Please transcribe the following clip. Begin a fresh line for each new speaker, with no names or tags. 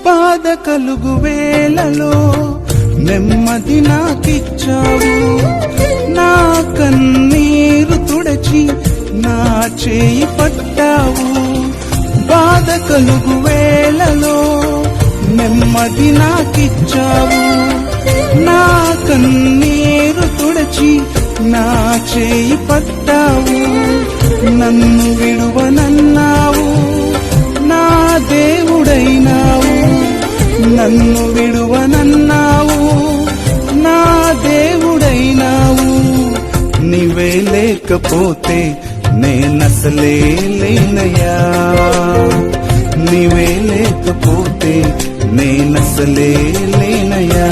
బాధ కలుగు వేళలో నెమ్మది నాకిచ్చావు, నా కన్నీరు తుడచి నా చేయి పట్టావు. బాధ కలుగు వేళలో నెమ్మది నాకిచ్చావు, నా కన్నీరు తుడచి నా చేయి పట్టావు. నన్ను విడువనన్నావు, నా దేవుడైనావు. నన్ను విడువనన్నావు, నా దేవుడైనావు. నీవే లేకపోతే నేనసలే లేనయ్యా, నీవే లేకపోతే నేనసలే లేనయ్యా.